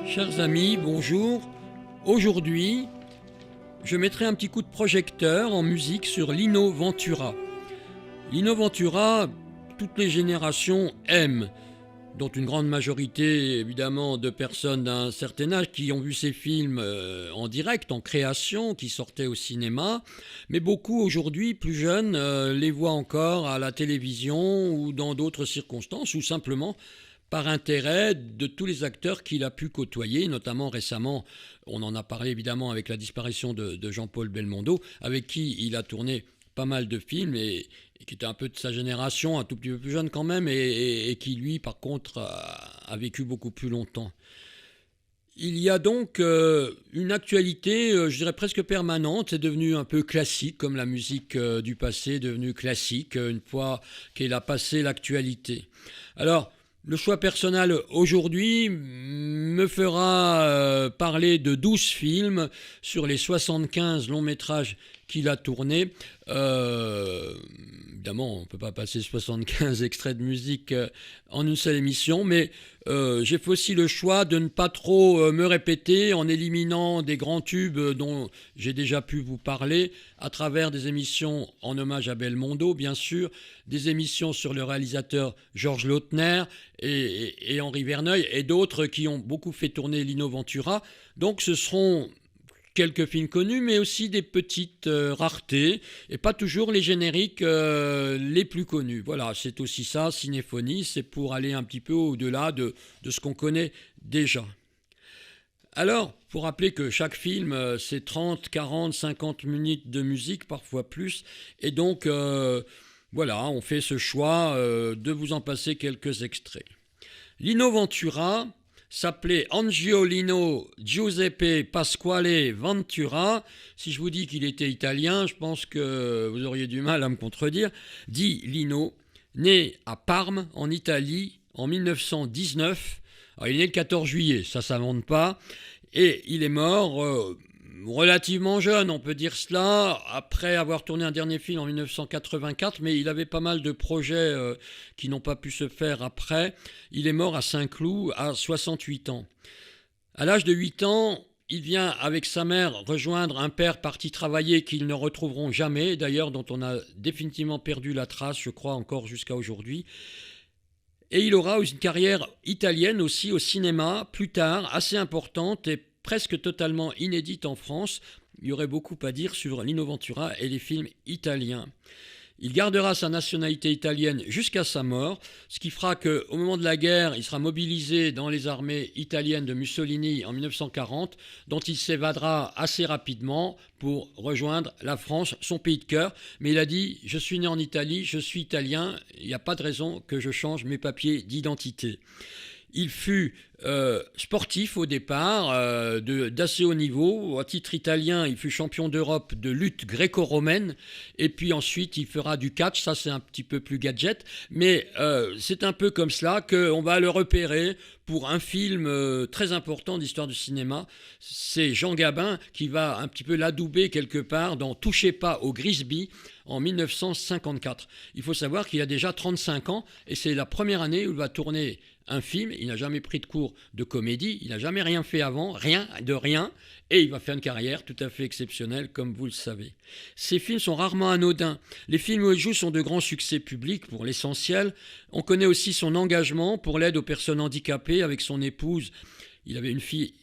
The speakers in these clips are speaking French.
Chers amis, bonjour. Aujourd'hui, je mettrai un petit coup de projecteur en musique sur Lino Ventura. Lino Ventura, toutes les générations aiment, dont une grande majorité évidemment de personnes d'un certain âge qui ont vu ces films en direct, en création, qui sortaient au cinéma, mais beaucoup aujourd'hui, plus jeunes, les voient encore à la télévision ou dans d'autres circonstances, ou simplement par intérêt de tous les acteurs qu'il a pu côtoyer, notamment récemment, on en a parlé évidemment avec la disparition de Jean-Paul Belmondo, avec qui il a tourné pas mal de films et qui était un peu de sa génération, un tout petit peu plus jeune quand même, et qui lui par contre a vécu beaucoup plus longtemps. Il y a donc une actualité, je dirais presque permanente, c'est devenu un peu classique, comme la musique du passé est devenue classique, une fois qu'elle a passé l'actualité. Alors, le choix personnel aujourd'hui me fera parler de 12 films sur les 75 longs métrages qu'il a tournés. Évidemment, on ne peut pas passer 75 extraits de musique en une seule émission, mais j'ai fait aussi le choix de ne pas trop me répéter en éliminant des grands tubes dont j'ai déjà pu vous parler à travers des émissions en hommage à Belmondo, bien sûr, des émissions sur le réalisateur Georges Lautner et Henri Verneuil et d'autres qui ont beaucoup fait tourner Lino Ventura. Donc ce seront quelques films connus, mais aussi des petites raretés, et pas toujours les génériques les plus connus. Voilà, c'est aussi ça, cinéphonie, c'est pour aller un petit peu au-delà de ce qu'on connaît déjà. Alors, pour rappeler que chaque film, c'est 30, 40, 50 minutes de musique, parfois plus, et donc, voilà, on fait ce choix de vous en passer quelques extraits. Lino Ventura s'appelait Angiolino Giuseppe Pasquale Ventura. Si je vous dis qu'il était italien, je pense que vous auriez du mal à me contredire. Dit Lino, né à Parme, en Italie, en 1919. Alors, il est né le 14 juillet, ça ne s'invente pas. Et il est mort relativement jeune, on peut dire cela, après avoir tourné un dernier film en 1984, mais il avait pas mal de projets qui n'ont pas pu se faire après. Il est mort à Saint-Cloud à 68 ans. À l'âge de 8 ans, il vient avec sa mère rejoindre un père parti travailler qu'ils ne retrouveront jamais, d'ailleurs dont on a définitivement perdu la trace, je crois, encore jusqu'à aujourd'hui. Et il aura une carrière italienne aussi au cinéma, plus tard, assez importante et presque totalement inédite en France. Il y aurait beaucoup à dire sur Lino Ventura et les films italiens. Il gardera sa nationalité italienne jusqu'à sa mort, ce qui fera qu'au moment de la guerre, il sera mobilisé dans les armées italiennes de Mussolini en 1940, dont il s'évadera assez rapidement pour rejoindre la France, son pays de cœur. Mais il a dit « Je suis né en Italie, je suis italien, il n'y a pas de raison que je change mes papiers d'identité ». Il fut sportif au départ, d'assez haut niveau. À titre italien, il fut champion d'Europe de lutte gréco-romaine. Et puis ensuite, il fera du catch. Ça, c'est un petit peu plus gadget. Mais c'est un peu comme cela qu'on va le repérer pour un film très important d'histoire du cinéma. C'est Jean Gabin qui va un petit peu l'adouber quelque part dans « Touchez pas au Grisby » en 1954. Il faut savoir qu'il a déjà 35 ans et c'est la première année où il va tourner un film. Il n'a jamais pris de cours de comédie, il n'a jamais rien fait avant, rien de rien, et il va faire une carrière tout à fait exceptionnelle, comme vous le savez. Ces films sont rarement anodins. Les films où il joue sont de grands succès publics pour l'essentiel. On connaît aussi son engagement pour l'aide aux personnes handicapées avec son épouse. Il avait une fille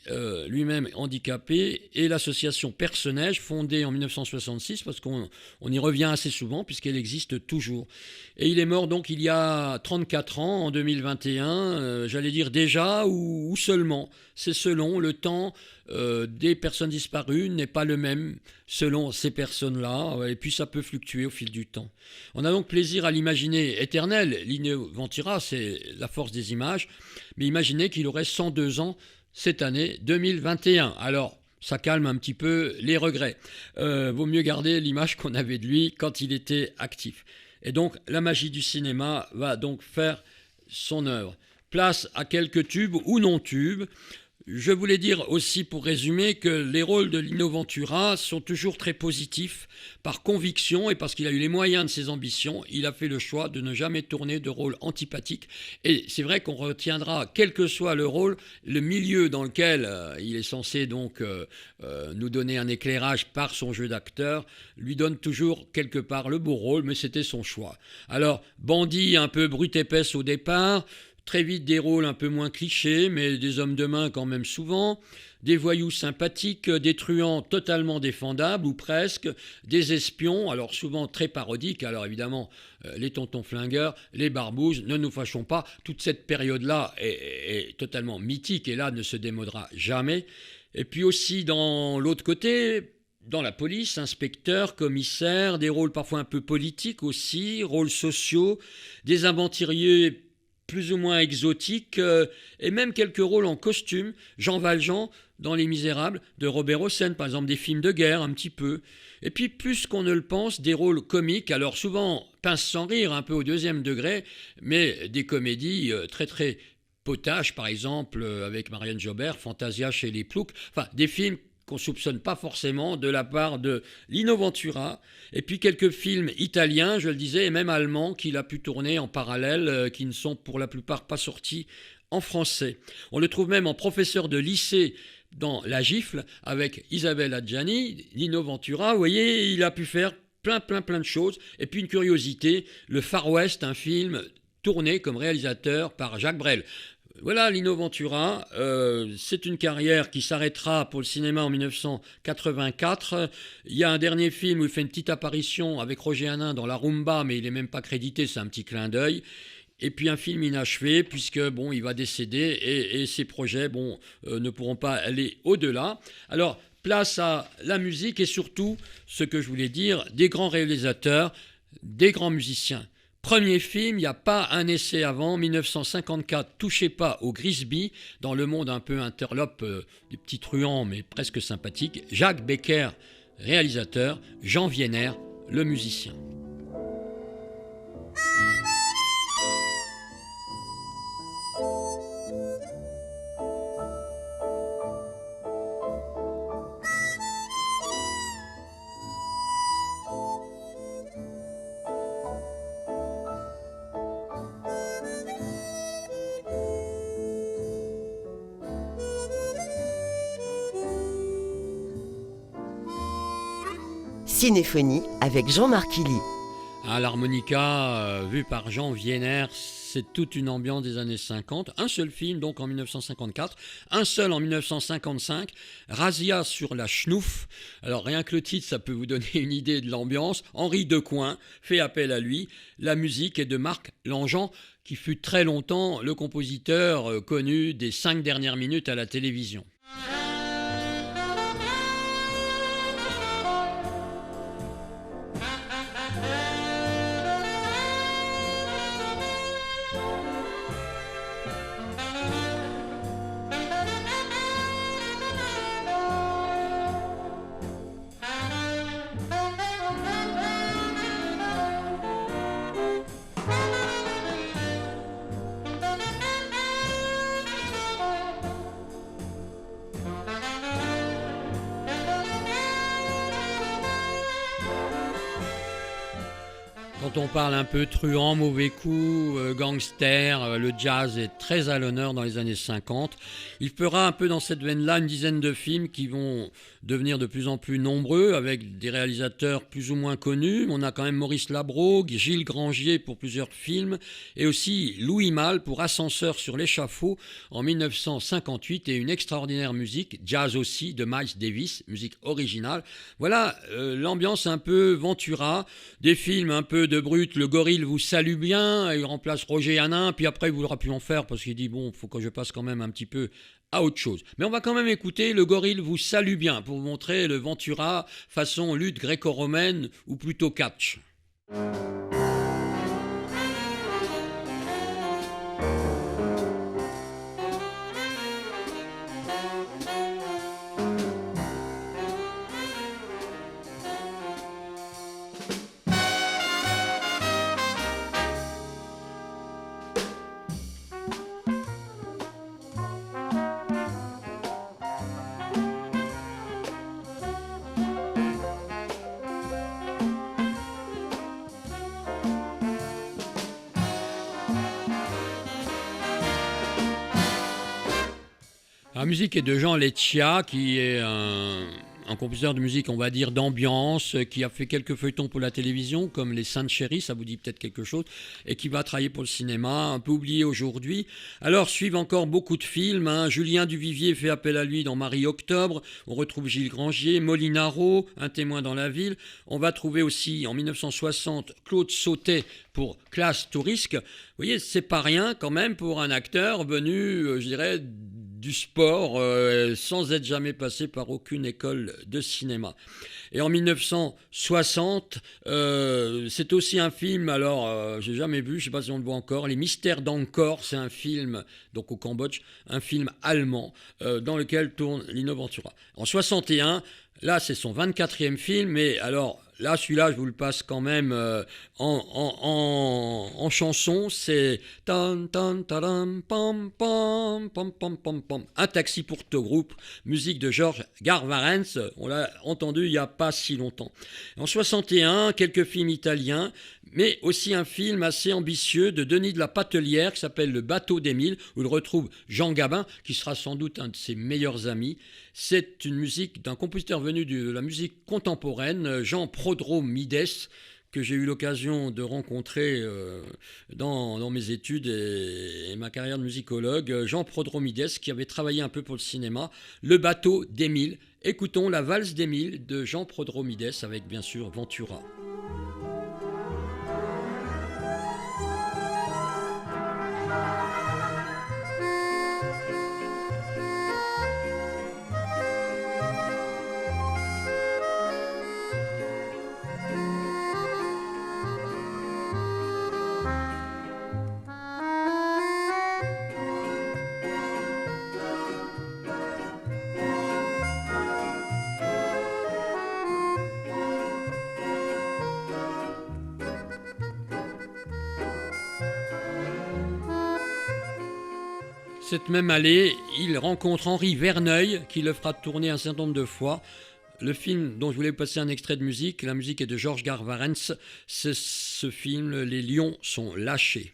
lui-même handicapée, et l'association Personnage, fondée en 1966, parce qu'on y revient assez souvent, puisqu'elle existe toujours. Et il est mort donc il y a 34 ans, en 2021, j'allais dire déjà ou seulement. C'est selon le temps des personnes disparues n'est pas le même selon ces personnes-là, et puis ça peut fluctuer au fil du temps. On a donc plaisir à l'imaginer éternel. Lino Ventura, c'est la force des images, mais imaginez qu'il aurait 102 ans cette année 2021. Alors, ça calme un petit peu les regrets. Vaut mieux garder l'image qu'on avait de lui quand il était actif. Et donc, la magie du cinéma va donc faire son œuvre. Place à quelques tubes ou non-tubes. Je voulais dire aussi pour résumer que les rôles de Lino Ventura sont toujours très positifs, par conviction et parce qu'il a eu les moyens de ses ambitions, il a fait le choix de ne jamais tourner de rôle antipathique. Et c'est vrai qu'on retiendra, quel que soit le rôle, le milieu dans lequel il est censé donc nous donner un éclairage par son jeu d'acteur, lui donne toujours quelque part le beau rôle, mais c'était son choix. Alors, bandit un peu brute épaisse au départ, très vite des rôles un peu moins clichés, mais des hommes de main quand même souvent, des voyous sympathiques, des truands totalement défendables ou presque, des espions, alors souvent très parodiques, alors évidemment les tontons flingueurs, les barbouzes, ne nous fâchons pas, toute cette période-là est totalement mythique et là ne se démodera jamais. Et puis aussi dans l'autre côté, dans la police, inspecteurs, commissaires, des rôles parfois un peu politiques aussi, rôles sociaux, des aventuriers plus ou moins exotiques, et même quelques rôles en costume. Jean Valjean dans Les Misérables de Robert Hossein, par exemple, des films de guerre un petit peu. Et puis, plus qu'on ne le pense, des rôles comiques, alors souvent pince sans rire, un peu au deuxième degré, mais des comédies très très potaches, par exemple, avec Marianne Jobert, Fantasia chez les Ploucs, enfin, des films qu'on ne soupçonne pas forcément de la part de Lino Ventura, et puis quelques films italiens, je le disais, et même allemands qu'il a pu tourner en parallèle, qui ne sont pour la plupart pas sortis en français. On le trouve même en professeur de lycée dans La Gifle, avec Isabelle Adjani. Lino Ventura, vous voyez, il a pu faire plein de choses. Et puis une curiosité, le Far West, un film tourné comme réalisateur par Jacques Brel. Voilà, Lino Ventura, c'est une carrière qui s'arrêtera pour le cinéma en 1984. Il y a un dernier film où il fait une petite apparition avec Roger Hanin dans La Rumba, mais il n'est même pas crédité, c'est un petit clin d'œil. Et puis un film inachevé, puisque bon, il va décéder et ses projets ne pourront pas aller au-delà. Alors, place à la musique et surtout, ce que je voulais dire, des grands réalisateurs, des grands musiciens. Premier film, il n'y a pas un essai avant, 1954, touchez pas au Grisby, dans le monde un peu interlope, des petits truands mais presque sympathiques. Jacques Becker, réalisateur, Jean Vienner, le musicien. Cinéphonie avec Jean-Marc Illy. À l'harmonica, vu par Jean Vienner, c'est toute une ambiance des années 50. Un seul film, donc en 1954, un seul en 1955, Razzia sur la Schnouf. Alors rien que le titre, ça peut vous donner une idée de l'ambiance. Henri Decoing fait appel à lui. La musique est de Marc Langean, qui fut très longtemps le compositeur connu des 5 dernières minutes à la télévision. Quand on parle un peu truand, mauvais coup, gangster, le jazz est très à l'honneur dans les années 50. Il fera un peu dans cette veine-là une dizaine de films qui vont devenir de plus en plus nombreux avec des réalisateurs plus ou moins connus. On a quand même Maurice Labrogue, Gilles Grangier pour plusieurs films et aussi Louis Malle pour Ascenseur sur l'échafaud en 1958 et une extraordinaire musique, jazz aussi, de Miles Davis, musique originale. Voilà l'ambiance un peu Ventura, des films un peu de brut, Le Gorille vous salue bien, il remplace Roger Hanin, puis après il voudra plus en faire parce qu'il dit bon, il faut que je passe quand même un petit peu à autre chose. Mais on va quand même écouter Le Gorille vous salue bien pour vous montrer le Ventura façon lutte gréco-romaine ou plutôt catch. La musique est de Jean Leccia, qui est un compositeur de musique, on va dire, d'ambiance, qui a fait quelques feuilletons pour la télévision, comme Les Saintes Chéries, ça vous dit peut-être quelque chose, et qui va travailler pour le cinéma, un peu oublié aujourd'hui. Alors, suivent encore beaucoup de films. Julien Duvivier fait appel à lui dans Marie-Octobre. On retrouve Gilles Grangier, Molinaro, Un témoin dans la ville. On va trouver aussi, en 1960, Claude Sautet pour Classe Tourisque. Vous voyez, c'est pas rien quand même pour un acteur venu, je dirais, du sport, sans être jamais passé par aucune école de cinéma. Et en 1960, c'est aussi un film, alors j'ai jamais vu, je ne sais pas si on le voit encore, Les Mystères d'Angkor, c'est un film, donc au Cambodge, un film allemand, dans lequel tourne Lino Ventura. En 61, là c'est son 24e film, mais alors là celui-là je vous le passe quand même en chanson, c'est tan tan taram pam pam pam pam pam pam. Un taxi pour Tobruk, musique de Georges Garvarens, on l'a entendu il n'y a pas si longtemps. En 61, quelques films italiens, mais aussi un film assez ambitieux de Denis de la Patelière qui s'appelle Le Bateau d'Émile, où il retrouve Jean Gabin, qui sera sans doute un de ses meilleurs amis. C'est une musique d'un compositeur venu de la musique contemporaine, Jean Prodromides, que j'ai eu l'occasion de rencontrer dans mes études et ma carrière de musicologue. Jean Prodromides, qui avait travaillé un peu pour le cinéma. Le Bateau d'Émile. Écoutons la valse d'Émile de Jean Prodromides avec bien sûr Ventura. Cette même année, il rencontre Henri Verneuil, qui le fera tourner un certain nombre de fois. Le film dont je voulais passer un extrait de musique, la musique est de Georges Garvarens, c'est ce film « Les lions sont lâchés ».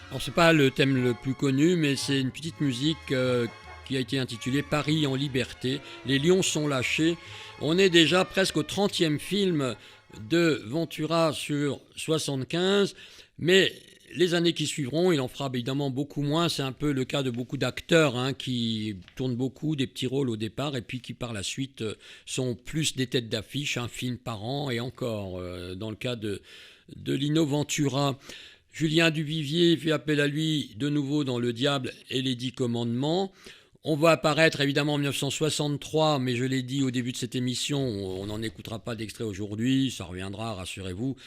Alors c'est pas le thème le plus connu, mais c'est une petite musique qui a été intitulée Paris en liberté. Les lions sont lâchés. On est déjà presque au 30e film de Ventura sur 75, mais les années qui suivront, il en fera évidemment beaucoup moins. C'est un peu le cas de beaucoup d'acteurs qui tournent beaucoup, des petits rôles au départ, et puis qui par la suite sont plus des têtes d'affiche, un film par an, et encore dans le cas de Lino Ventura. Julien Duvivier fait appel à lui de nouveau dans Le Diable et les 10 commandements. On va apparaître évidemment en 1963, mais je l'ai dit au début de cette émission, on n'en écoutera pas d'extrait aujourd'hui, ça reviendra, rassurez-vous.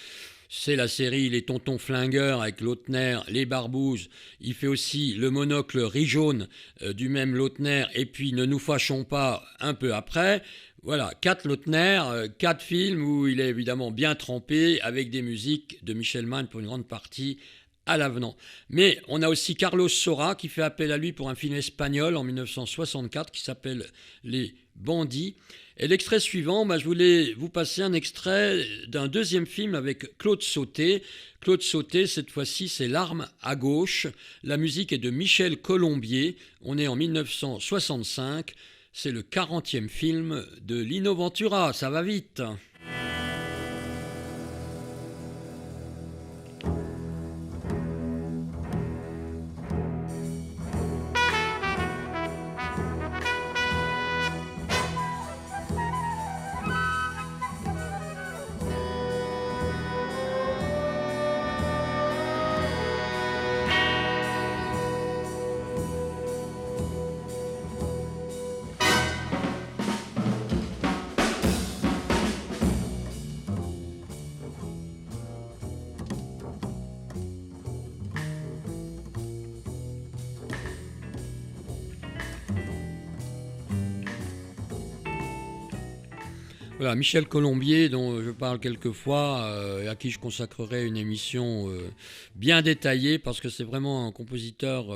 C'est la série Les Tontons Flingueurs avec Lautner, Les Barbouzes. Il fait aussi Le Monocle riz jaune du même Lautner, et puis Ne nous fâchons pas un peu après. Voilà, 4 Lautner, 4 films où il est évidemment bien trempé, avec des musiques de Michel Mann pour une grande partie à l'avenant. Mais on a aussi Carlos Saura qui fait appel à lui pour un film espagnol en 1964 qui s'appelle Les Bandits. Et l'extrait suivant, je voulais vous passer un extrait d'un deuxième film avec Claude Sautet. Claude Sautet, cette fois-ci, c'est L'arme à gauche. La musique est de Michel Colombier. On est en 1965. C'est le 40e film de Lino Ventura. Ça va vite. Voilà, Michel Colombier, dont je parle quelquefois, et à qui je consacrerai une émission bien détaillée, parce que c'est vraiment un compositeur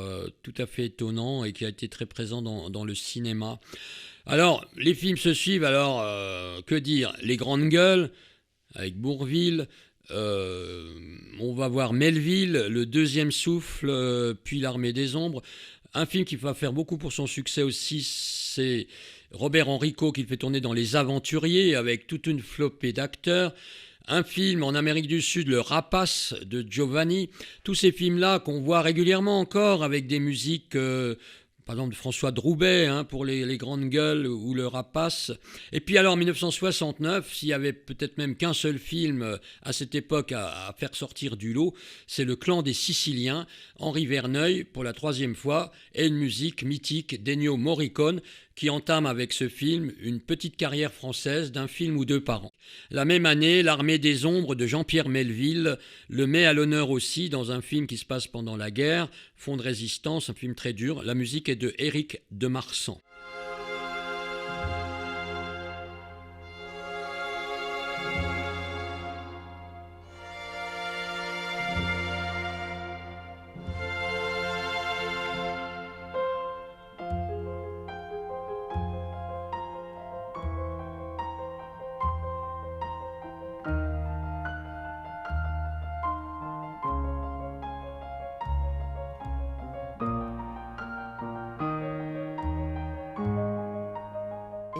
tout à fait étonnant et qui a été très présent dans le cinéma. Alors, les films se suivent, alors, que dire? Les Grandes Gueules, avec Bourvil. On va voir Melville, Le Deuxième Souffle, puis L'Armée des Ombres. Un film qui va faire beaucoup pour son succès aussi, c'est Robert Enrico qui le fait tourner dans Les Aventuriers avec toute une flopée d'acteurs. Un film en Amérique du Sud, Le Rapace de Giovanni. Tous ces films-là qu'on voit régulièrement encore avec des musiques, par exemple de François Droubet pour les Grandes Gueules ou Le Rapace. Et puis alors en 1969, s'il y avait peut-être même qu'un seul film à cette époque à faire sortir du lot, c'est Le Clan des Siciliens, Henri Verneuil pour la troisième fois, et une musique mythique d'Ennio Morricone qui entame avec ce film une petite carrière française d'un film ou deux par an. La même année, L'Armée des Ombres de Jean-Pierre Melville le met à l'honneur aussi dans un film qui se passe pendant la guerre, Fond de résistance, un film très dur. La musique est de Éric de Marsan.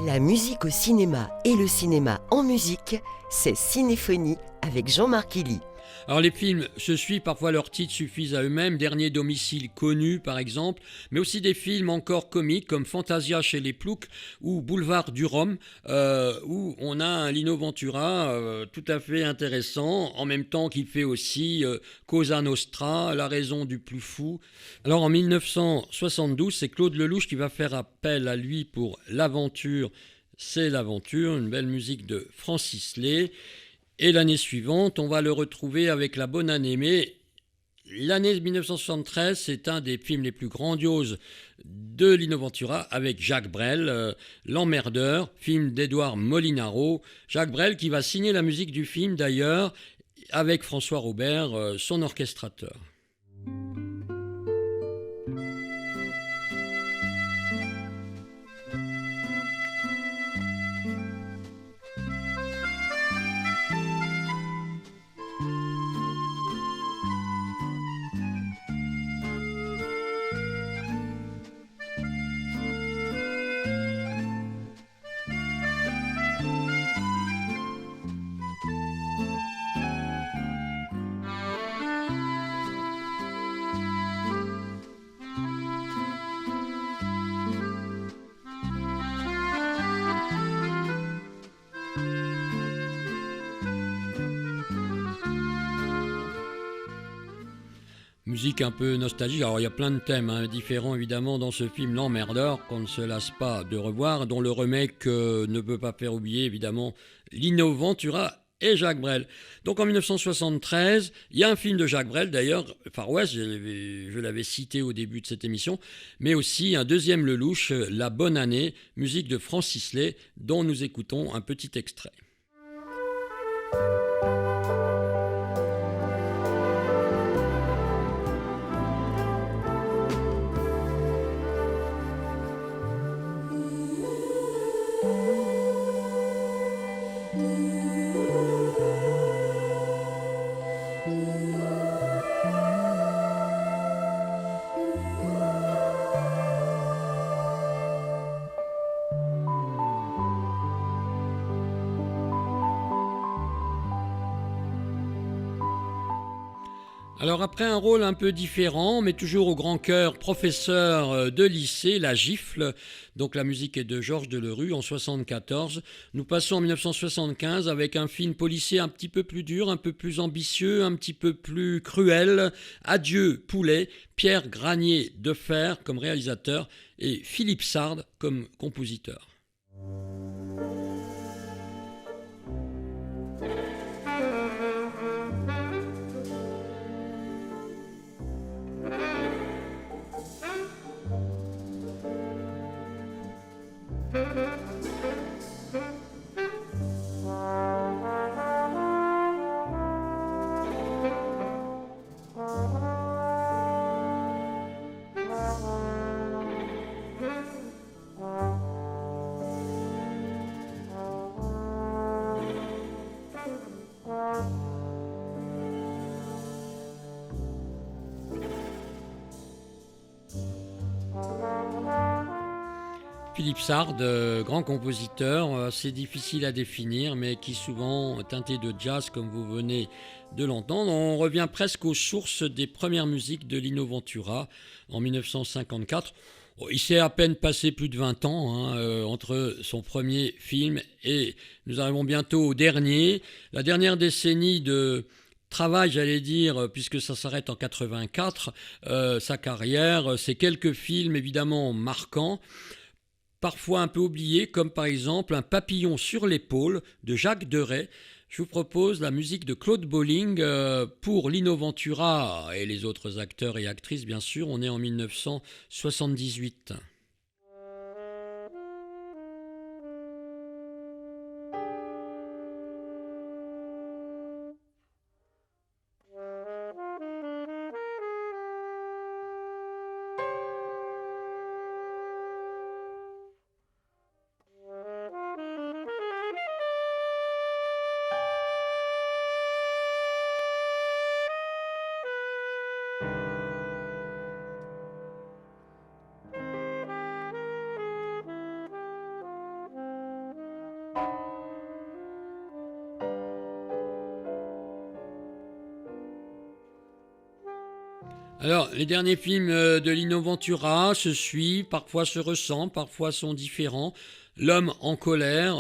La musique au cinéma et le cinéma en musique, c'est Cinéphonie avec Jean-Marc Illy. Alors les films se suivent, parfois leurs titres suffisent à eux-mêmes, Dernier domicile connu par exemple, mais aussi des films encore comiques comme Fantasia chez les Ploucs ou Boulevard du Rhum, où on a un Lino Ventura tout à fait intéressant, en même temps qu'il fait aussi Cosa Nostra, La raison du plus fou. Alors en 1972, c'est Claude Lelouch qui va faire appel à lui pour L'aventure, c'est l'aventure, une belle musique de Francis Lay. Et l'année suivante, on va le retrouver avec La Bonne Année. Mais l'année 1973, c'est un des films les plus grandioses de Lino Ventura avec Jacques Brel, L'Emmerdeur, film d'Édouard Molinaro. Jacques Brel qui va signer la musique du film d'ailleurs avec François Robert, son orchestrateur. Musique un peu nostalgique. Alors il y a plein de thèmes différents évidemment dans ce film L'Emmerdeur qu'on ne se lasse pas de revoir, dont le remake ne peut pas faire oublier évidemment Lino Ventura et Jacques Brel. Donc en 1973, il y a un film de Jacques Brel d'ailleurs, Far West, je l'avais cité au début de cette émission, mais aussi un deuxième Lelouch, La Bonne Année, musique de Francis Lay, dont nous écoutons un petit extrait. Alors après un rôle un peu différent, mais toujours au grand cœur, professeur de lycée, La Gifle, donc la musique est de Georges Delerue en 1974. Nous passons en 1975 avec un film policier un petit peu plus dur, un peu plus ambitieux, un petit peu plus cruel. Adieu Poulet, Pierre Granier de Fer comme réalisateur et Philippe Sard comme compositeur. Philippe Sard, grand compositeur, assez difficile à définir, mais qui souvent teinté de jazz, comme vous venez de l'entendre. On revient presque aux sources des premières musiques de Lino Ventura en 1954. Il s'est à peine passé plus de 20 ans entre son premier film et nous arrivons bientôt au dernier. La dernière décennie de travail, j'allais dire, puisque ça s'arrête en 84, sa carrière, c'est quelques films évidemment marquants, parfois un peu oubliés, comme par exemple Un papillon sur l'épaule de Jacques Deray. Je vous propose la musique de Claude Bolling pour Lino Ventura et les autres acteurs et actrices, bien sûr. On est en 1978. Alors, les derniers films de Lino Ventura se suivent, parfois se ressemblent, parfois sont différents. L'homme en colère,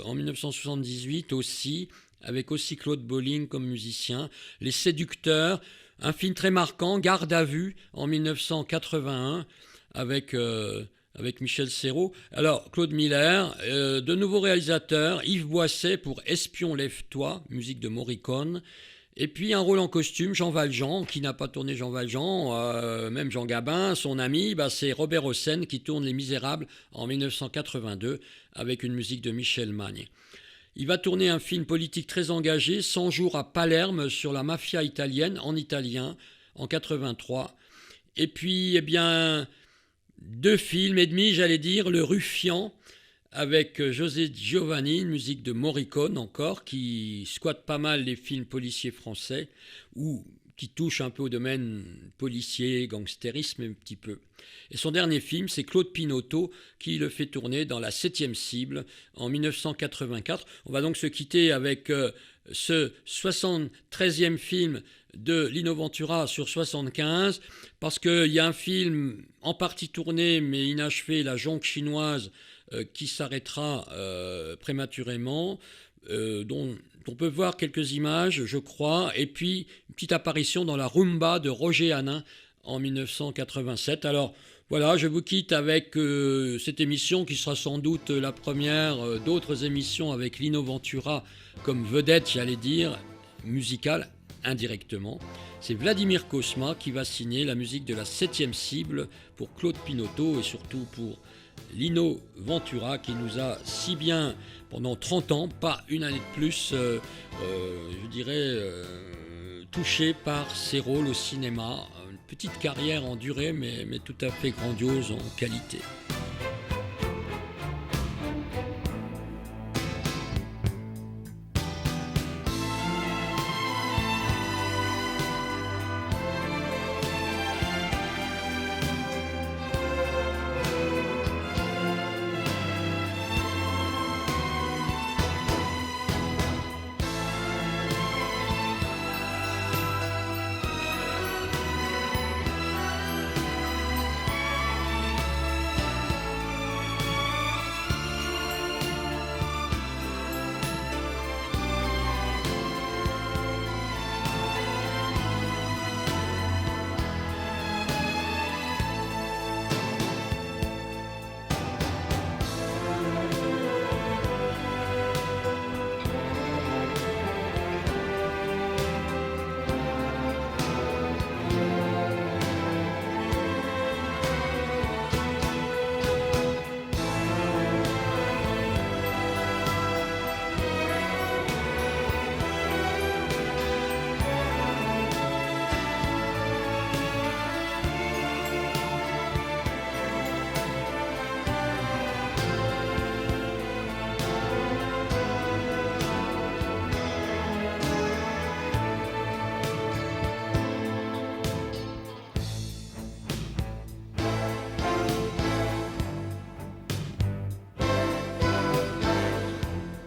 en 1978 aussi, avec aussi Claude Bolling comme musicien. Les séducteurs, un film très marquant, Garde à vue, en 1981, avec Michel Serrault. Alors, Claude Miller, de nouveaux réalisateurs, Yves Boisset pour Espion, lève-toi, musique de Morricone. Et puis un rôle en costume, Jean Valjean, qui n'a pas tourné Jean Valjean, même Jean Gabin, son ami, c'est Robert Hossein qui tourne Les Misérables en 1982 avec une musique de Michel Magne. Il va tourner un film politique très engagé, 100 jours à Palerme sur la mafia italienne en italien en 83. Et puis, 2 films et demi, j'allais dire, Le Ruffian, avec José Giovanni, une musique de Morricone encore, qui squatte pas mal les films policiers français, ou qui touche un peu au domaine policier, gangstérisme un petit peu. Et son dernier film, c'est Claude Pinoteau, qui le fait tourner dans La 7e cible en 1984. On va donc se quitter avec ce 73e film de Lino Ventura sur 75, parce qu'il y a un film en partie tourné, mais inachevé, La Jonque chinoise, qui s'arrêtera prématurément, dont on peut voir quelques images, je crois, et puis une petite apparition dans la Rumba de Roger Hanin en 1987. Alors voilà, je vous quitte avec cette émission qui sera sans doute la première d'autres émissions avec Lino Ventura comme vedette, j'allais dire, musicale, indirectement. C'est Vladimir Cosma qui va signer la musique de La 7e cible pour Claude Pinoteau et surtout pour Lino Ventura qui nous a si bien pendant 30 ans, pas une année de plus, je dirais, touché par ses rôles au cinéma. Une petite carrière en durée mais tout à fait grandiose en qualité.